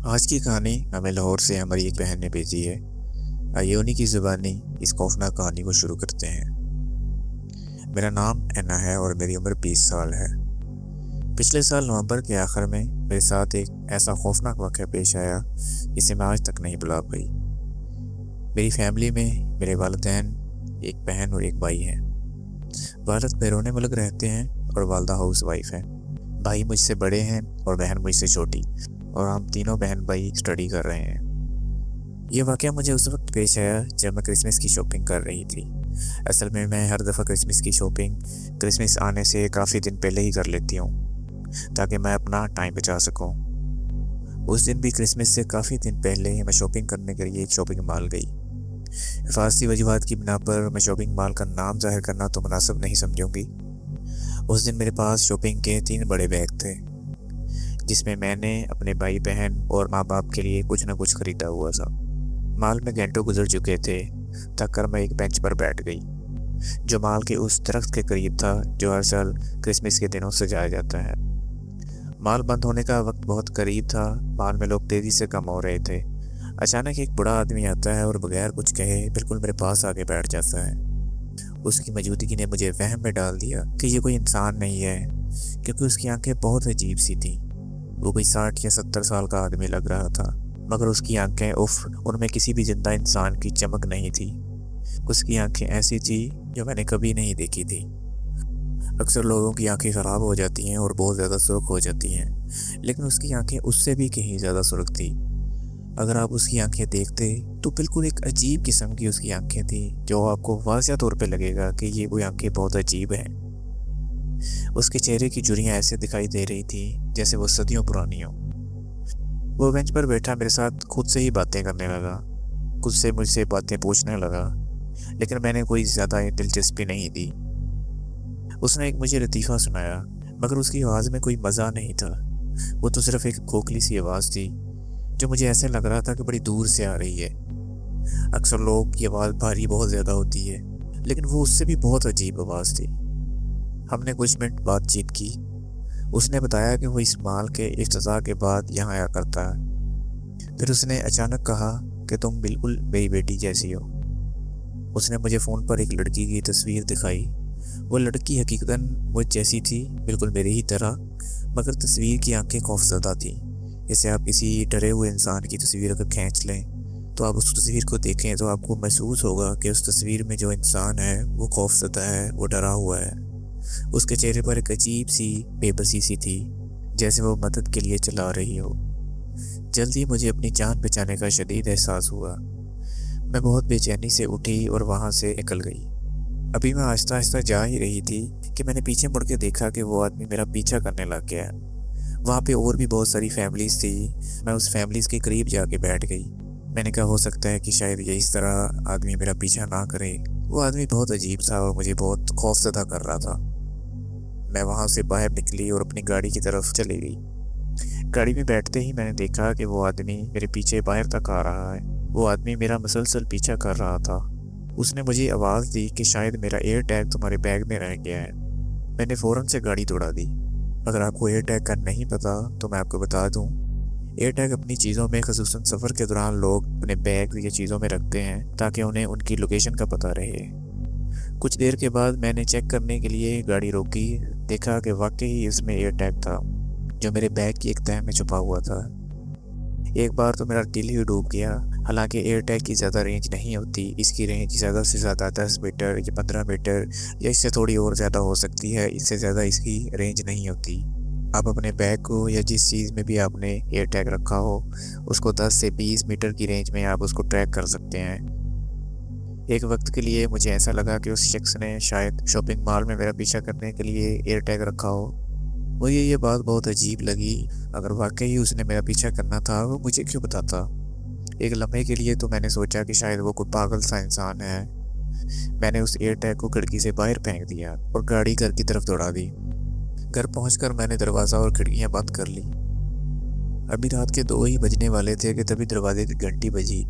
आज की कहानी हमें लाहौर से हमारी एक बहन ने भेजी है। आइए उन्हीं की ज़ुबानी इस खौफनाक कहानी को शुरू करते हैं। मेरा नाम एना है और मेरी उम्र 20 साल है। पिछले साल नवंबर के आखिर में मेरे साथ एक ऐसा खौफनाक वाक़या पेश आया जिसे मैं आज तक नहीं भुला पाई। मेरी फैमिली में मेरे वालिदैन, एक बहन और एक भाई हैं। वालिद बैरून मुल्क रहते हैं और वालदा हाउस वाइफ है। भाई मुझसे बड़े हैं और बहन मुझसे छोटी, और हम तीनों बहन भाई स्टडी कर रहे हैं। ये वाक़या मुझे उस वक्त पेश आया जब मैं क्रिसमस की शॉपिंग कर रही थी। असल में मैं हर दफ़ा क्रिसमस की शॉपिंग क्रिसमस आने से काफ़ी दिन पहले ही कर लेती हूँ, ताकि मैं अपना टाइम बचा सकूँ। उस दिन भी क्रिसमस से काफ़ी दिन पहले मैं शॉपिंग करने के लिए एक शॉपिंग मॉल गई। हिफाजती वजूहात की बिना पर मैं शॉपिंग मॉल का नाम ज़ाहिर करना तो मुनासिब नहीं समझूंगी। उस दिन मेरे पास शॉपिंग के 3 बड़े बैग थे, जिसमें मैंने अपने भाई बहन और माँ बाप के लिए कुछ न कुछ खरीदा हुआ था। मॉल में घंटों गुजर चुके थे, थक कर मैं एक बेंच पर बैठ गई, जो मॉल के उस दरख्त के करीब था जो हर साल क्रिसमस के दिनों सजाया जाता है। मॉल बंद होने का वक्त बहुत करीब था। मॉल में लोग तेज़ी से कम हो रहे थे। अचानक एक बूढ़ा आदमी आता है और बगैर कुछ कहे बिल्कुल मेरे पास आके बैठ जाता है। उसकी मौजूदगी ने मुझे वहम में डाल दिया कि ये कोई इंसान नहीं है, क्योंकि उसकी आंखें बहुत अजीब सी थीं। वो कोई 60 या 70 साल का आदमी लग रहा था, मगर उसकी आंखें उनमें किसी भी जिंदा इंसान की चमक नहीं थी। उसकी आंखें ऐसी थी जो मैंने कभी नहीं देखी थी। अक्सर लोगों की आंखें ख़राब हो जाती हैं और बहुत ज़्यादा सुर्ख हो जाती हैं, लेकिन उसकी आंखें उससे भी कहीं ज़्यादा सुर्ख थी। अगर आप उसकी आंखें देखते तो बिल्कुल एक अजीब किस्म की उसकी आंखें थी, जो आपको वाज़िया तौर पे लगेगा कि ये वो आंखें बहुत अजीब हैं। उसके चेहरे की झुर्रियाँ ऐसे दिखाई दे रही थी जैसे वो सदियों पुरानी हो। वो बेंच पर बैठा मेरे साथ खुद से ही बातें करने लगा, खुद से मुझसे बातें पूछने लगा, लेकिन मैंने कोई ज़्यादा दिलचस्पी नहीं दी। उसने एक मुझे लतीफ़ा सुनाया, मगर उसकी आवाज़ में कोई मज़ा नहीं था। वो तो सिर्फ एक खोखली सी आवाज़ थी, जो मुझे ऐसे लग रहा था कि बड़ी दूर से आ रही है। अक्सर लोग की आवाज़ भारी बहुत ज़्यादा होती है, लेकिन वो उससे भी बहुत अजीब आवाज़ थी। हमने कुछ मिनट बातचीत की। उसने बताया कि वो इस माल के इफ्तिताह के बाद यहाँ आया करता है। फिर उसने अचानक कहा कि तुम बिल्कुल मेरी बेटी जैसी हो। उसने मुझे फ़ोन पर एक लड़की की तस्वीर दिखाई। वो लड़की हकीकतन मुझ जैसी थी, बिल्कुल मेरी ही तरह, मगर तस्वीर की आंखें खौफज़दा थी। जैसे आप किसी डरे हुए इंसान की तस्वीर अगर खींच लें तो आप उस तस्वीर को देखें तो आपको महसूस होगा कि उस तस्वीर में जो इंसान है वो खौफज़दा है, वो डरा हुआ है। उसके चेहरे पर एक अजीब सी बेबसी सी थी, जैसे वो मदद के लिए चिल्ला रही हो। जल्दी मुझे अपनी जान बचाने का शदीद एहसास हुआ। मैं बहुत बेचैनी से उठी और वहाँ से निकल गई। अभी मैं आहिस्ता आहिस्ता जा ही रही थी कि मैंने पीछे मुड़ के देखा कि वो आदमी मेरा पीछा करने लग गया। वहाँ पे और भी बहुत सारी फैमिलीज़ थी। मैं उस फैमिलीज़ के करीब जाके बैठ गई। मैंने कहा हो सकता है कि शायद ये इस तरह आदमी मेरा पीछा ना करे। वो आदमी बहुत अजीब था और मुझे बहुत खौफज़दा कर रहा था। मैं वहाँ से बाहर निकली और अपनी गाड़ी की तरफ चली गई। गाड़ी में बैठते ही मैंने देखा कि वो आदमी मेरे पीछे बाहर तक आ रहा है। वो आदमी मेरा मुसलसल पीछा कर रहा था। उसने मुझे आवाज़ दी कि शायद मेरा एयर टैग तुम्हारे बैग में रह गया है। मैंने फ़ौरन से गाड़ी दौड़ा दी। अगर आपको एयर टैग का नहीं पता तो मैं आपको बता दूं, एयर टैग अपनी चीज़ों में, ख़ुसूसन सफ़र के दौरान लोग अपने बैग या चीज़ों में रखते हैं ताकि उन्हें उनकी लोकेशन का पता रहे। कुछ देर के बाद मैंने चेक करने के लिए गाड़ी रोकी। देखा कि वाकई इसमें एयर टैग था, जो मेरे बैग की एक तह में छुपा हुआ था। एक बार तो मेरा दिल ही डूब गया। हालांकि एयर टैग की ज़्यादा रेंज नहीं होती। इसकी रेंज ज़्यादा से ज़्यादा 10 मीटर या 15 मीटर या इससे थोड़ी और ज़्यादा हो सकती है। इससे ज़्यादा इसकी रेंज नहीं होती। आप अपने बैग को या जिस चीज़ में भी आपने एयर टैग रखा हो, उसको 10 से 20 मीटर की रेंज में आप उसको ट्रैक कर सकते हैं। एक वक्त के लिए मुझे ऐसा लगा कि उस शख्स ने शायद शॉपिंग मॉल में मेरा पीछा करने के लिए एयर टैग रखा हो। मुझे ये बात बहुत अजीब लगी। अगर वाकई उसने मेरा पीछा करना था, वो मुझे क्यों बताता? एक लम्हे के लिए तो मैंने सोचा कि शायद वो कोई पागल सा इंसान है। मैंने उस एयर टैग को खिड़की से बाहर फेंक दिया और गाड़ी घर की तरफ दौड़ा दी। घर पहुंचकर मैंने दरवाज़ा और खिड़कियां बंद कर ली। अभी रात के 2 ही बजने वाले थे कि तभी दरवाजे की घंटी बजी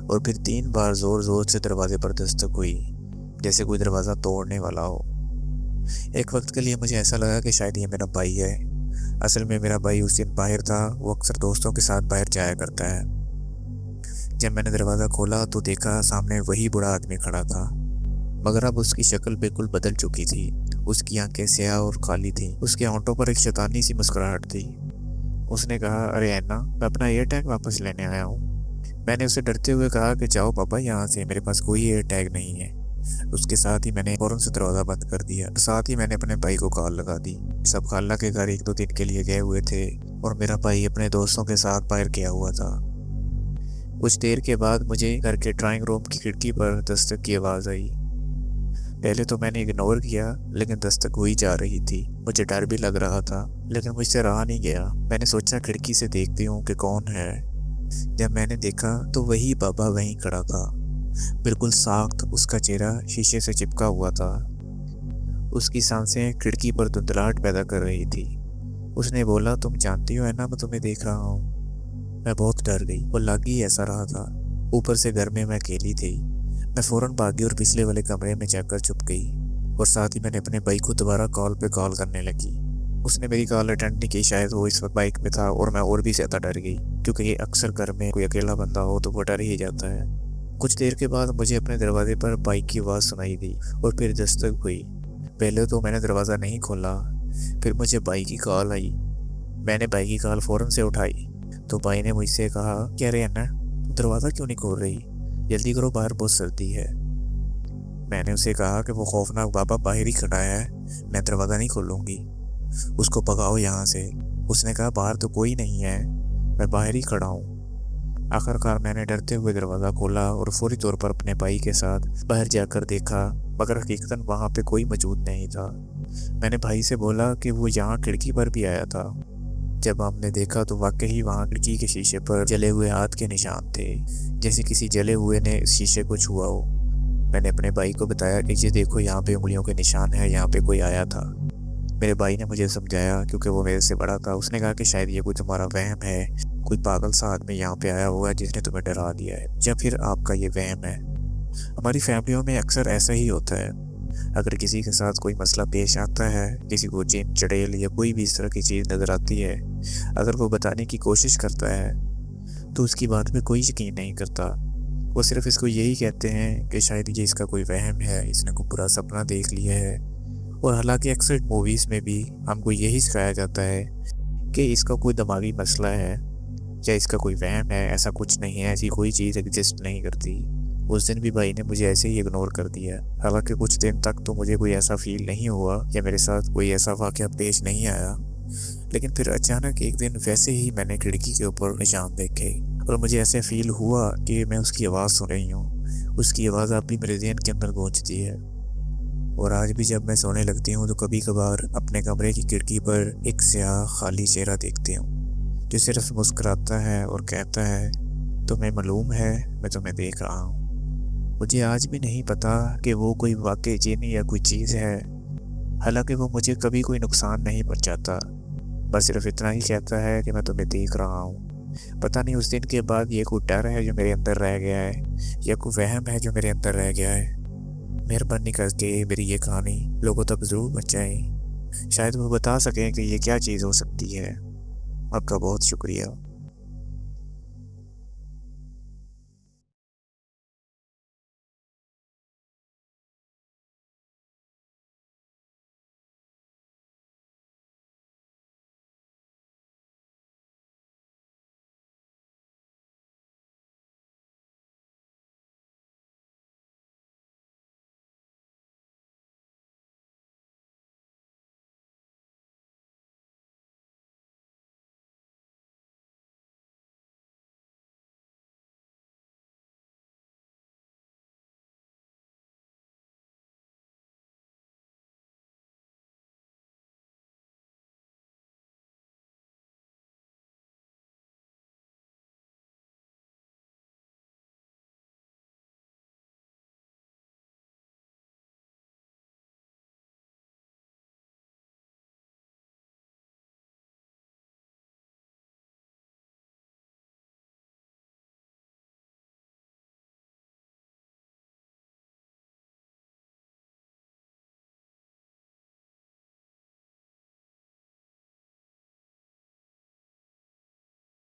और फिर 3 बार ज़ोर ज़ोर से दरवाजे पर दस्तक हुई, जैसे कोई दरवाज़ा तोड़ने वाला हो। एक वक्त के लिए मुझे ऐसा लगा कि शायद ये मेरा भाई है। असल में मेरा भाई उस दिन बाहर था, वो अक्सर दोस्तों के साथ बाहर जाया करता है। जब मैंने दरवाज़ा खोला तो देखा सामने वही बूढ़ा आदमी खड़ा था, मगर अब उसकी शक्ल बिल्कुल बदल चुकी थी। उसकी आंखें स्याह और काली थी, उसके होंठों पर एक शैतानी सी मुस्कुराहट थी। उसने कहा, अरे ऐना, मैं अपना एयर टैग वापस लेने आया हूँ। मैंने उसे डरते हुए कहा कि जाओ पापा यहाँ से, मेरे पास कोई एयर टैग नहीं है। उसके साथ ही मैंने फौरन से दरवाज़ा बंद कर दिया। साथ ही मैंने अपने भाई को कॉल लगा दी। सब खाला के घर 1-2 दिन के लिए गए हुए थे और मेरा भाई अपने दोस्तों के साथ बाहर गया हुआ था। कुछ देर के बाद मुझे घर के ड्राइंग रूम की खिड़की पर दस्तक की आवाज़ आई। पहले तो मैंने इग्नोर किया, लेकिन दस्तक हुई जा रही थी। मुझे डर भी लग रहा था, लेकिन मुझसे रहा नहीं गया। मैंने सोचा खिड़की से देखती हूँ कि कौन है। जब मैंने देखा तो वही बाबा वहीं खड़ा था, बिल्कुल साख्त। उसका चेहरा शीशे से चिपका हुआ था। उसकी सांसें खिड़की पर धुंधलाहट पैदा कर रही थी। उसने बोला, तुम जानती हो है ना, मैं तुम्हें देख रहा हूँ। मैं बहुत डर गई। वो लग ही ऐसा रहा था। ऊपर से घर में मैं अकेली थी। मैं फौरन भागी और पिछले वाले कमरे में जाकर छुप गई, और साथ ही मैंने अपने भाई को दोबारा कॉल पे कॉल करने लगी। उसने मेरी कॉल अटेंड नहीं की, शायद वो इस वक्त बाइक में था, और मैं और भी ज़्यादा डर गई, क्योंकि ये अक्सर घर में कोई अकेला बंदा हो तो वो डर ही जाता है। कुछ देर के बाद मुझे अपने दरवाजे पर बाइक की आवाज़ सुनाई दी और फिर दस्तक हुई। पहले तो मैंने दरवाज़ा नहीं खोला, फिर मुझे भाई की कॉल आई। मैंने भाई की कॉल फ़ौरन से उठाई तो भाई ने मुझसे कहा, क्या रे अन्ना, तुम दरवाज़ा क्यों नहीं खोल रही? जल्दी करो, बाहर बहुत सर्दी है। मैंने उसे कहा कि वो खौफनाक बाबा बाहर ही खड़ा है, मैं दरवाज़ा नहीं खोलूँगी, उसको भगाओ यहाँ से। उसने कहा, बाहर तो कोई नहीं है, मैं बाहर ही खड़ा हूँ। आखिरकार मैंने डरते हुए दरवाज़ा खोला और फौरी तौर पर अपने भाई के साथ बाहर जाकर देखा, मगर हकीकतन वहाँ पे कोई मौजूद नहीं था। मैंने भाई से बोला कि वो यहाँ खिड़की पर भी आया था। जब हमने देखा तो वाकई वहाँ खिड़की के शीशे पर जले हुए हाथ के निशान थे, जैसे किसी जले हुए ने इस शीशे को छुआ हो। मैंने अपने भाई को बताया कि ये देखो, यहाँ पे उंगलियों के निशान है, यहाँ पे कोई आया था। मेरे भाई ने मुझे समझाया, क्योंकि वो मेरे से बड़ा था। उसने कहा कि शायद ये कोई तुम्हारा वहम है, कोई पागल सा आदमी यहाँ पे आया हुआ है जिसने तुम्हें डरा दिया है, या फिर आपका ये वहम है। हमारी फैमिलियों में अक्सर ऐसा ही होता है। अगर किसी के साथ कोई मसला पेश आता है, किसी को जिन, चुड़ैल या कोई भी इस तरह की चीज़ नज़र आती है, अगर वो बताने की कोशिश करता है तो उसकी बात में कोई यकीन नहीं करता। वो सिर्फ इसको यही कहते हैं कि शायद ये इसका कोई वहम है, इसने कोई बुरा सपना देख लिया है। और हालांकि अक्सर मूवीज़ में भी हमको यही सिखाया जाता है कि इसका कोई दिमागी मसला है या इसका कोई वहम है। ऐसा कुछ नहीं है, ऐसी कोई चीज़ एग्जिस्ट नहीं करती। उस दिन भी भाई ने मुझे ऐसे ही इग्नोर कर दिया। हालांकि कुछ दिन तक तो मुझे कोई ऐसा फील नहीं हुआ या मेरे साथ कोई ऐसा वाक़या पेश नहीं आया, लेकिन फिर अचानक एक दिन वैसे ही मैंने खिड़की के ऊपर निशान देखे और मुझे ऐसे फील हुआ कि मैं उसकी आवाज़ सुन रही हूँ। उसकी आवाज़ अब भी मेरे ज़हन के अंदर गूंजती है। और आज भी जब मैं सोने लगती हूँ तो कभी कभार अपने कमरे की खिड़की पर एक स्याह खाली चेहरा देखती हूँ, जो सिर्फ मुस्कुराता है और कहता है, तुम्हें मालूम है मैं तुम्हें देख रहा हूँ। मुझे आज भी नहीं पता कि वो कोई वाकई जिन या कोई चीज़ है। हालांकि वो मुझे कभी कोई नुकसान नहीं पहुंचाता, बस सिर्फ इतना ही कहता है कि मैं तुम्हें देख रहा हूँ। पता नहीं उस दिन के बाद ये कोई डर है जो मेरे अंदर रह गया है या कोई वहम है जो मेरे अंदर रह गया है। मेहरबानी करके मेरी ये कहानी लोगों तक ज़रूर पहुँचाएं, शायद वो बता सकें कि ये क्या चीज़ हो सकती है। आपका बहुत शुक्रिया।